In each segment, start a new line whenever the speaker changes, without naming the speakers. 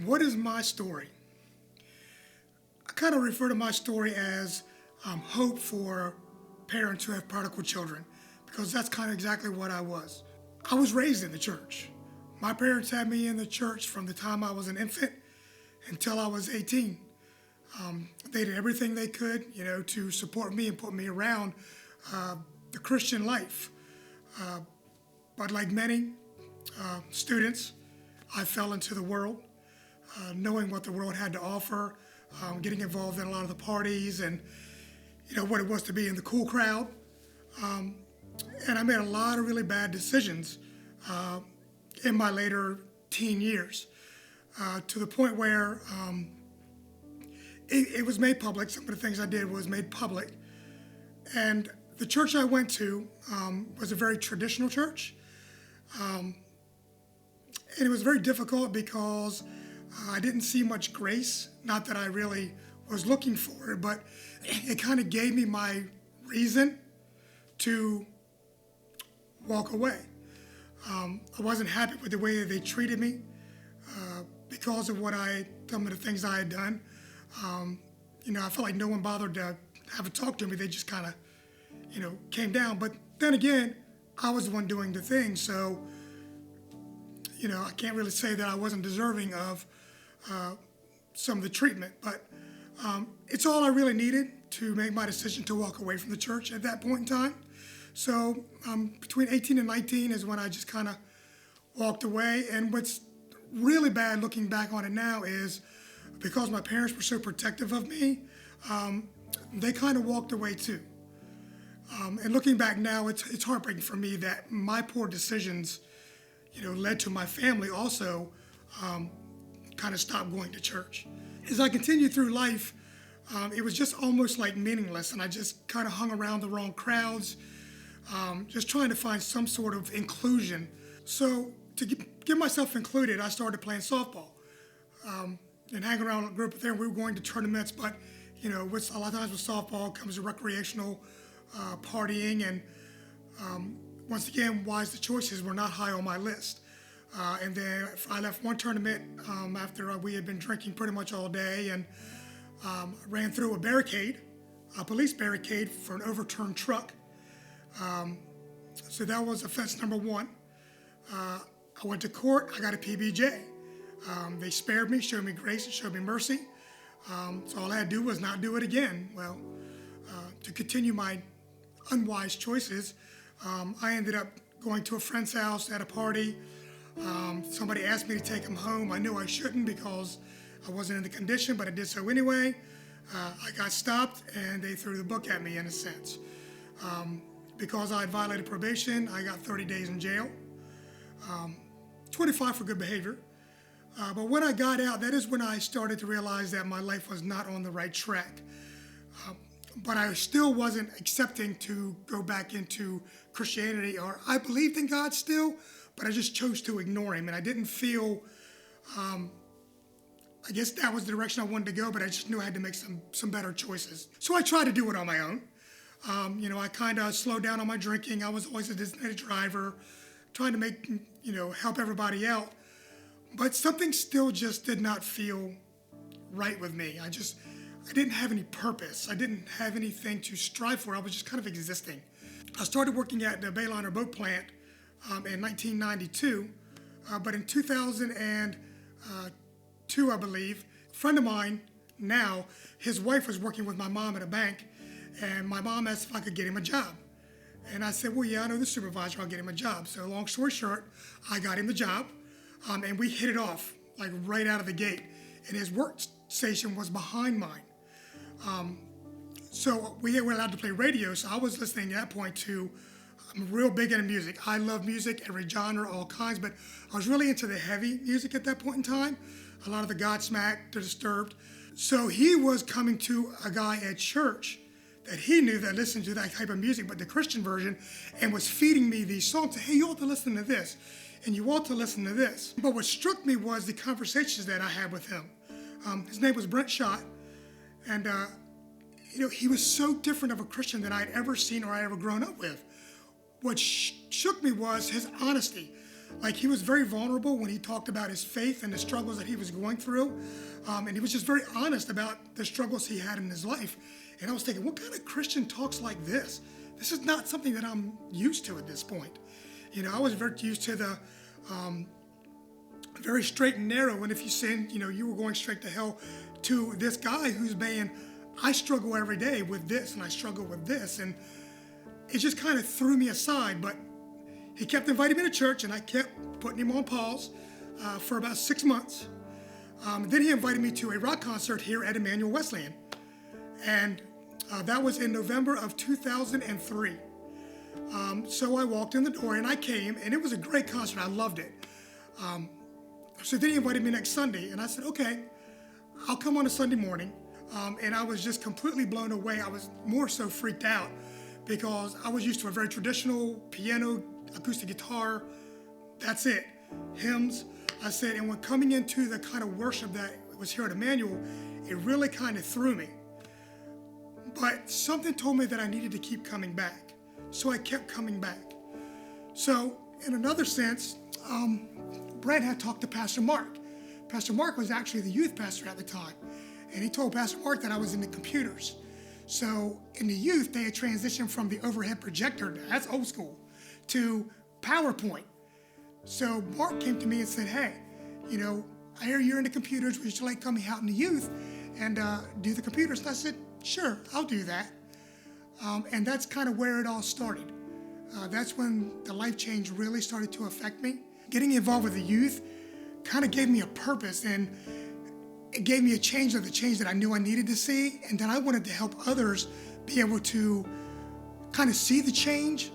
What is my story? I kind of refer to my story as hope for parents who have prodigal children, because that's kind of exactly what I was. I was raised in the church. My parents had me in the church from the time I was an infant until I was 18. They did everything they could, to support me and put me around the Christian life. But like many students, I fell into the world, knowing what the world had to offer, getting involved in a lot of the parties and, what it was to be in the cool crowd. And I made a lot of really bad decisions in my later teen years, to the point where it was made public. Some of the things I did was made public. And the church I went to was a very traditional church. And it was very difficult because I didn't see much grace. Not that I really was looking for it, but it kind of gave me my reason to walk away. I wasn't happy with the way that they treated me because of some of the things I had done. I felt like no one bothered to have a talk to me. They just kind of, came down. But then again, I was the one doing the thing. So, I can't really say that I wasn't deserving of some of the treatment. But it's all I really needed to make my decision to walk away from the church at that point in time. So between 18 and 19 is when I just kind of walked away. And what's really bad looking back on it now is because my parents were so protective of me, they kind of walked away too. And looking back now, it's heartbreaking for me that my poor decisions, led to my family also kind of stop going to church. As I continued through life, it was just almost like meaningless, and I just kind of hung around the wrong crowds, just trying to find some sort of inclusion. So to get myself included, I started playing softball and hanging around a group there. We were going to tournaments, but with a lot of times with softball comes a recreational partying, and once again, the choices were not high on my list. And then I left one tournament after we had been drinking pretty much all day, and ran through a police barricade for an overturned truck. So that was offense number one. I went to court. I got a PBJ. They spared me, showed me grace, and showed me mercy. So all I had to do was not do it again. Well, to continue my unwise choices, I ended up going to a friend's house at a party. Somebody asked me to take him home. I knew I shouldn't because I wasn't in the condition, but I did so anyway. I got stopped, and they threw the book at me in a sense. Because I had violated probation, I got 30 days in jail, 25 for good behavior. But when I got out, that is when I started to realize that my life was not on the right track. But I still wasn't accepting to go back into Christianity, or I believed in God still, but I just chose to ignore him. And I didn't feel, I guess that was the direction I wanted to go, but I just knew I had to make some better choices. So I tried to do it on my own. I kind of slowed down on my drinking. I was always a designated driver, trying to make, help everybody out. But something still just did not feel right with me. I didn't have any purpose. I didn't have anything to strive for. I was just kind of existing. I started working at the Bayliner boat plant in 1992, but in 2002, I believe, a friend of mine now, his wife was working with my mom at a bank, and my mom asked if I could get him a job. And I said, well, yeah, I know the supervisor, I'll get him a job. So long story short, I got him the job, and we hit it off, like right out of the gate. And his workstation was behind mine. So we were allowed to play radio, so I was listening at that point to, I'm real big into music. I love music, every genre, all kinds, but I was really into the heavy music at that point in time. A lot of the Godsmack, The Disturbed. So he was coming to a guy at church that he knew that listened to that type of music, but the Christian version, and was feeding me these songs. Hey, you ought to listen to this, and you ought to listen to this. But what struck me was the conversations that I had with him. His name was Brent Schott, and he was so different of a Christian than I'd ever seen or I'd ever grown up with. What shook me was his honesty. Like, he was very vulnerable when he talked about his faith and the struggles that he was going through. And he was just very honest about the struggles he had in his life. And I was thinking, what kind of Christian talks like this? This is not something that I'm used to at this point. I was very used to the very straight and narrow. And if you sinned, you were going straight to hell, to this guy who's saying, I struggle every day with this and I struggle with this. And it just kind of threw me aside. But he kept inviting me to church, and I kept putting him on pause for about 6 months. Then he invited me to a rock concert here at Emmanuel Wesleyan. And that was in November of 2003. So I walked in the door and I came, and it was a great concert. I loved it. So then he invited me next Sunday, and I said, okay, I'll come on a Sunday morning. And I was just completely blown away. I was more so freaked out because I was used to a very traditional piano, acoustic guitar, that's it, hymns. I said, and when coming into the kind of worship that was here at Emmanuel, it really kind of threw me. But something told me that I needed to keep coming back. So I kept coming back. So in another sense, Bryan had talked to Pastor Mark. Pastor Mark was actually the youth pastor at the time. And he told Pastor Mark that I was into computers. So in the youth, they had transitioned from the overhead projector, that's old school, to PowerPoint. So Mark came to me and said, hey, I hear you're into computers. Would you like to come out in the youth and do the computers? And I said, sure, I'll do that. And that's kind of where it all started. That's when the life change really started to affect me. Getting involved with the youth kind of gave me a purpose, and it gave me a change of the change that I knew I needed to see, and that I wanted to help others be able to kind of see the change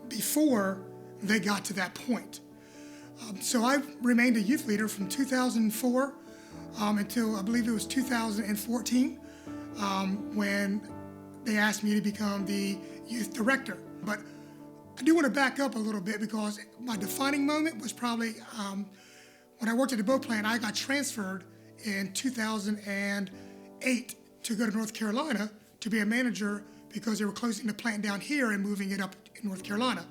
before they got to that point. So I remained a youth leader from 2004 until I believe it was 2014 when they asked me to become the youth director. But I do want to back up a little bit because my defining moment was probably when I worked at the boat plant. I got transferred in 2008 to go to North Carolina to be a manager because they were closing the plant down here and moving it up in North Carolina.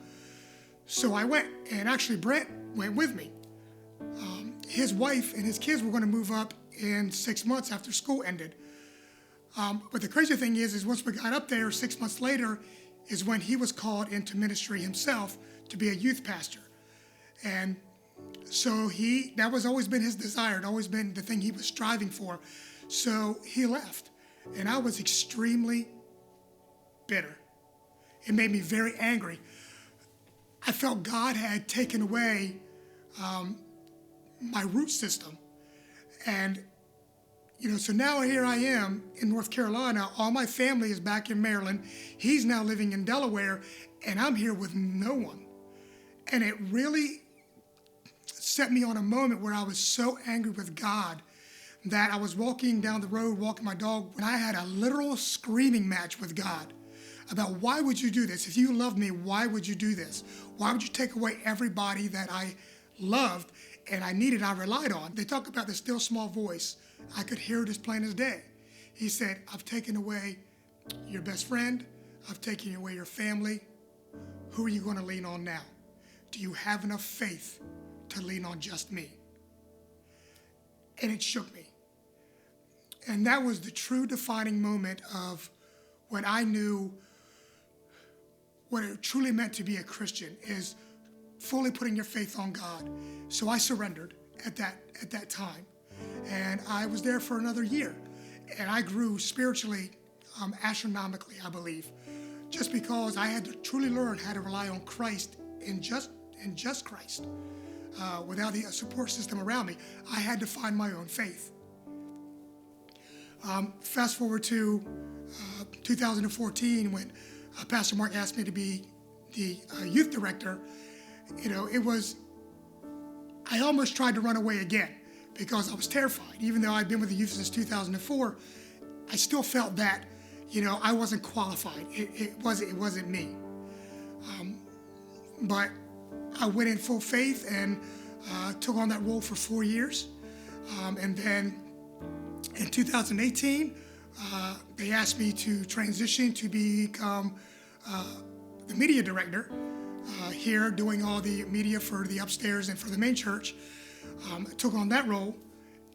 So I went, and actually Brent went with me. His wife and his kids were going to move up in 6 months after school ended. But the crazy thing is once we got up there 6 months later is when he was called into ministry himself to be a youth pastor. And so that was always been his desire, it always been the thing he was striving for. So he left, and I was extremely bitter. It made me very angry. I felt God had taken away my root system. And, so now here I am in North Carolina. All my family is back in Maryland. He's now living in Delaware, and I'm here with no one. And it really set me on a moment where I was so angry with God that I was walking down the road, walking my dog, when I had a literal screaming match with God about, why would you do this? If you love me, why would you do this? Why would you take away everybody that I loved and I needed, I relied on? They talk about the still small voice. I could hear it as plain as day. He said, I've taken away your best friend. I've taken away your family. Who are you going to lean on now? Do you have enough faith to lean on just me? And it shook me. And that was the true defining moment of when I knew what it truly meant to be a Christian, is fully putting your faith on God. So I surrendered at that time. And I was there for another year. And I grew spiritually astronomically, I believe, just because I had to truly learn how to rely on Christ and just Christ. Without the support system around me, I had to find my own faith. Fast forward to 2014 when Pastor Mark asked me to be the youth director. I almost tried to run away again because I was terrified. Even though I'd been with the youth since 2004, I still felt that, I wasn't qualified. It wasn't me. But I went in full faith and took on that role for 4 years. And then in 2018, they asked me to transition to become the media director here doing all the media for the upstairs and for the main church. Took on that role.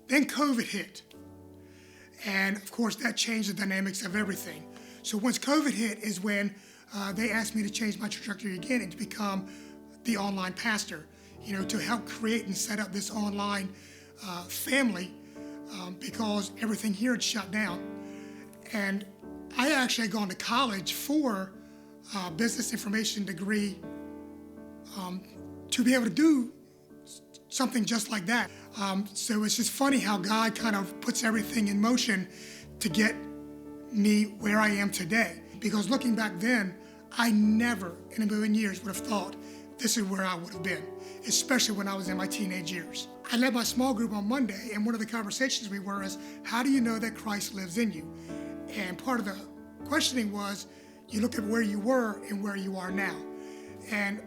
Then COVID hit. And of course, that changed the dynamics of everything. So once COVID hit is when they asked me to change my trajectory again and to become the online pastor, to help create and set up this online family because everything here had shut down. And I actually had gone to college for a business information degree to be able to do something just like that. So it's just funny how God kind of puts everything in motion to get me where I am today. Because looking back then, I never in a million years would have thought this is where I would have been, especially when I was in my teenage years. I led my small group on Monday, and one of the conversations we were is, how do you know that Christ lives in you? And part of the questioning was, you look at where you were and where you are now. And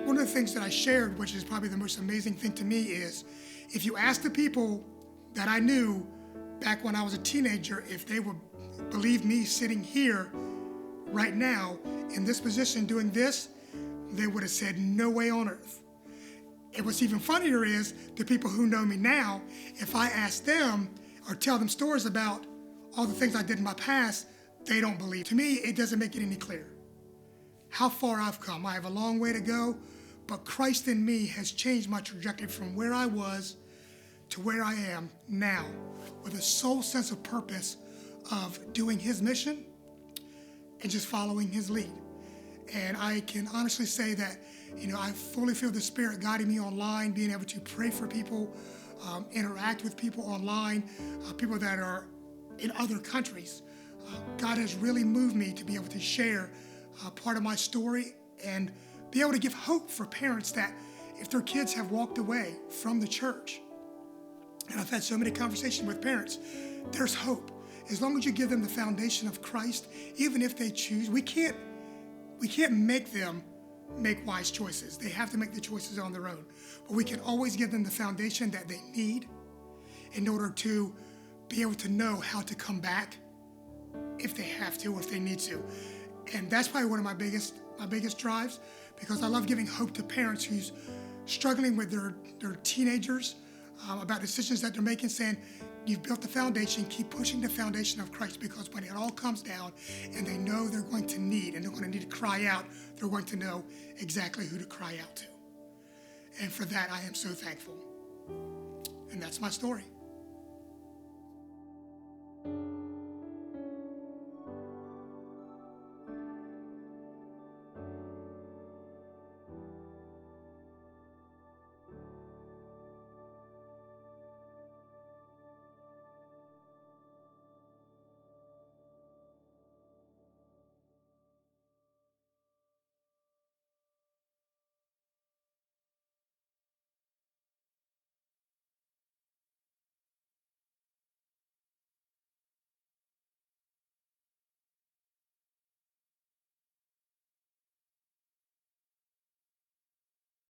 one of the things that I shared, which is probably the most amazing thing to me, is if you ask the people that I knew back when I was a teenager if they would believe me sitting here right now in this position doing this, they would have said no way on earth. And what's even funnier is the people who know me now, if I ask them or tell them stories about all the things I did in my past, they don't believe. To me, it doesn't make it any clearer how far I've come. I have a long way to go, but Christ in me has changed my trajectory from where I was to where I am now, with a sole sense of purpose of doing his mission and just following his lead. And I can honestly say that, I fully feel the Spirit guiding me online, being able to pray for people, interact with people online, people that are in other countries. God has really moved me to be able to share part of my story and be able to give hope for parents that if their kids have walked away from the church, and I've had so many conversations with parents, there's hope. As long as you give them the foundation of Christ, even if they choose, we can't make them make wise choices. They have to make the choices on their own. But we can always give them the foundation that they need in order to be able to know how to come back if they have to or if they need to. And that's probably one of my biggest drives, because I love giving hope to parents who's struggling with their teenagers about decisions that they're making, saying, you've built the foundation, keep pushing the foundation of Christ, because when it all comes down and they know they're going to need, and they're going to need to cry out, they're going to know exactly who to cry out to. And for that, I am so thankful. And that's my story.